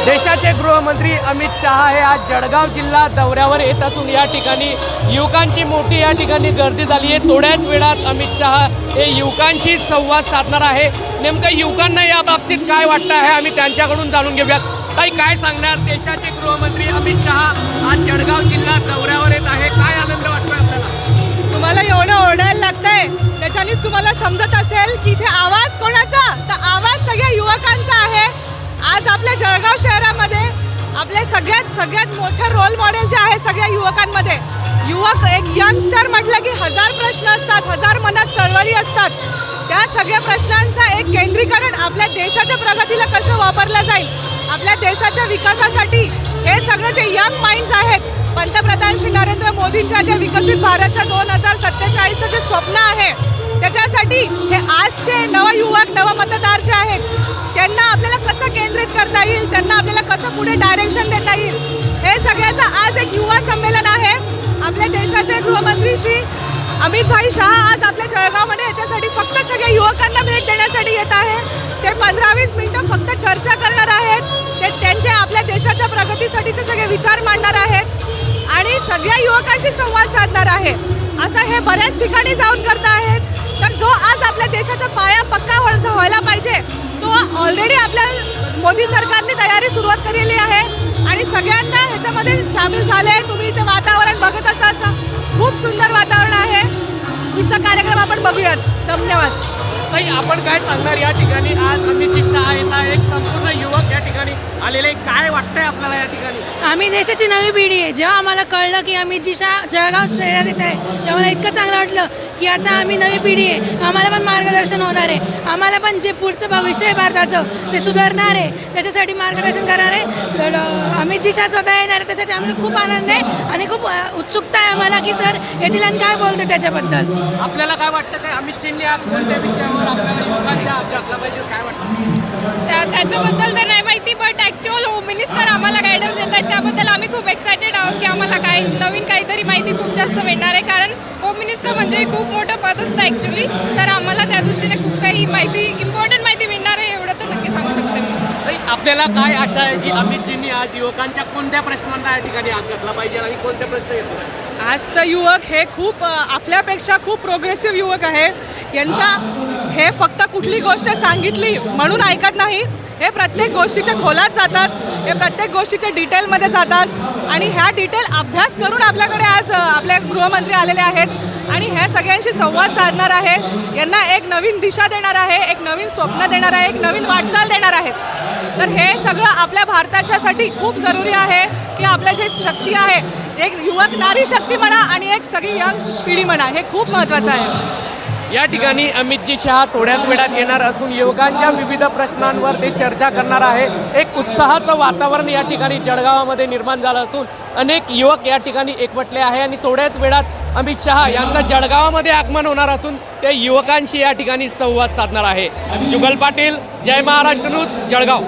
देशाचे गृहमंत्री अमित शहा हे आज जळगाव जिल्हा दौऱ्यावर येत असून या ठिकाणी युवकांची मोठी या ठिकाणी गर्दी झाली आहे। थोड्याच वेळात अमित शहा हे युवकांशी संवाद साधणार आहे। नेमकं युवकांना या बाबतीत काय वाटतं आहे आम्ही त्यांच्याकडून जाणून घेऊयात। ताई, काय सांगणार? देशाचे गृहमंत्री अमित शहा आज जळगाव जिल्हा दौऱ्यावर येत आहे, काय आनंद वाटतोय आपल्याला? तुम्हाला एवढं ओरडायला लागतंय त्याच्यानेच तुम्हाला समजत असेल की इथे आवाज कोणाचा, तर आवाज सगळ्या युवकांचा आहे। आज आपल्या जळगाव शहरामध्ये आपले सगळ्यात मोठं रोल मॉडेल जे आहे सगळ्या युवकांमध्ये, युवक एक यंगस्टर म्हटलं की हजार प्रश्न असतात, हजार मनात चळवळी असतात। त्या सगळ्या प्रश्नांचा एक केंद्रीकरण आपल्या देशाच्या प्रगतीला कसं वापरलं जाईल, आपल्या देशाच्या विकासासाठी हे सगळे जे यंग माइंड्स आहेत, पंतप्रधान श्री नरेंद्र मोदींच्या जे विकसित भारतच्या 2047 जे स्वप्न आहे त्याच्यासाठी हे आजचे नवयुवक नवमतदार जे आहेत त्यांना आपल्याला कसं केंद्रित करता येईल, त्यांना आपल्याला कसं पुढे डायरेक्शन देता येईल, हे सगळ्याचं आज एक युवा संमेलन आहे। आपल्या देशाचे गृहमंत्री श्री अमित भाई शहा आज आपल्या जळगावमध्ये याच्यासाठी फक्त सगळ्या युवकांना भेट देण्यासाठी येत आहे। ते 15-20 मिनिटं फक्त चर्चा करणार आहेत, ते त्यांचे आपल्या देशाच्या प्रगतीसाठीचे सगळे विचार मांडणार आहेत आणि सगळ्या युवकांशी संवाद साधणार आहे। असं हे बऱ्याच ठिकाणी जाऊन करत आहेत। तर जो आज आपल्या देशाचा पाया पक्का व्हायला पाहिजे तो ऑलरेडी आपल्या मोदी सरकारने तयारी सुरुवात केलेली आहे आणि सगळ्यांना ह्याच्यामध्ये सामील झाले। तुम्ही इथे वातावरण बघत असा खूप सुंदर वातावरण आहे। पुढचा कार्यक्रम आपण बघूयाच। धन्यवाद। ताई, आपण काय सांगणार? या ठिकाणी आज अमित शहा येत आहे, एक संपूर्ण युवक या ठिकाणी आलेले, काय वाटतंय आपल्याला या ठिकाणी? आम्ही देशाची नवी पिढी आहे। जेव्हा आम्हाला कळलं की अमित शहा जळगाव शहरात येत आहे तेव्हा मला इतकं चांगलं वाटलं की आता आम्ही नवी पिढी आहे, आम्हाला पण मार्गदर्शन होणार आहे, आम्हाला पण जे पुढचं भविष्य आहे भारताचं ते सुधारणार आहे, त्याच्यासाठी मार्गदर्शन करणार आहे। तर अमित शहा स्वतः येणार आहे, त्यासाठी आम्हाला खूप आनंद आहे आणि खूप उत्सुकता आहे आम्हाला की सर येथील आणि काय बोलते त्याच्याबद्दल। आपल्याला काय वाटतं? काय अमितजींनी आज कोणत्या विषयावर आपल्याला युवकांच्या घातला पाहिजे, काय वाटतं? त्याच्याबद्दल तर नाही माहिती, बट ॲक्च्युअल होम मिनिस्टर आम्हाला गायडन्स देतात, त्याबद्दल आम्ही खूप एक्सायटेड आहोत की आम्हाला काय नवीन काहीतरी माहिती खूप जास्त मिळणार आहे। कारण होम मिनिस्टर म्हणजे खूप मोठं पद असतं ॲक्च्युली, तर आम्हाला त्या दृष्टीने खूप काही माहिती, इम्पॉर्टंट माहिती मिळणार आहे, एवढं तर नक्की सांगू शकते मी। आपल्याला काय आशा आहे की अमितजींनी आज युवकांच्या कोणत्या प्रश्नांना या ठिकाणी हात घातला पाहिजे आणि कोणते प्रश्न येतो? आजचं युवक हे खूप आपल्यापेक्षा खूप प्रोग्रेसिव्ह युवक आहे। यांचा हे फक्त कुठली गोष्ट सांगितली म्हणून ऐकत नाही, हे प्रत्येक गोष्टीच्या खोलात जातात, हे प्रत्येक गोष्टीच्या डिटेलमध्ये जातात आणि ह्या डिटेल अभ्यास करून आपल्याकडे आज आपले गृहमंत्री आलेले आहेत आणि ह्या सगळ्यांशी संवाद साधणार आहे, यांना एक नवीन दिशा देणार आहे, एक नवीन स्वप्न देणार आहे, एक नवीन वाटचाल देणार आहेत। तर हे सगळं आपल्या भारताच्यासाठी खूप जरुरी आहे की आपल्या जे शक्ती आहे, एक युवक नारी शक्ती म्हणा आणि एक सगळी यंग पिढी म्हणा, हे खूप महत्त्वाचं आहे। या ठिकाणी अमितजी शहा थोड्याच वेळात येणार असून युवकांच्या विविध प्रश्नांवर ते चर्चा करणार आहे। एक उत्साहाचं वातावरण या ठिकाणी जळगावामध्ये निर्माण झालं असून अनेक युवक या ठिकाणी एकवटले आहे आणि थोड्याच वेळात अमित शहा यांचं जळगावामध्ये आगमन होणार असून ते युवकांशी या ठिकाणी संवाद साधणार आहे। जुगल पाटील, जय महाराष्ट्र न्यूज, जळगाव।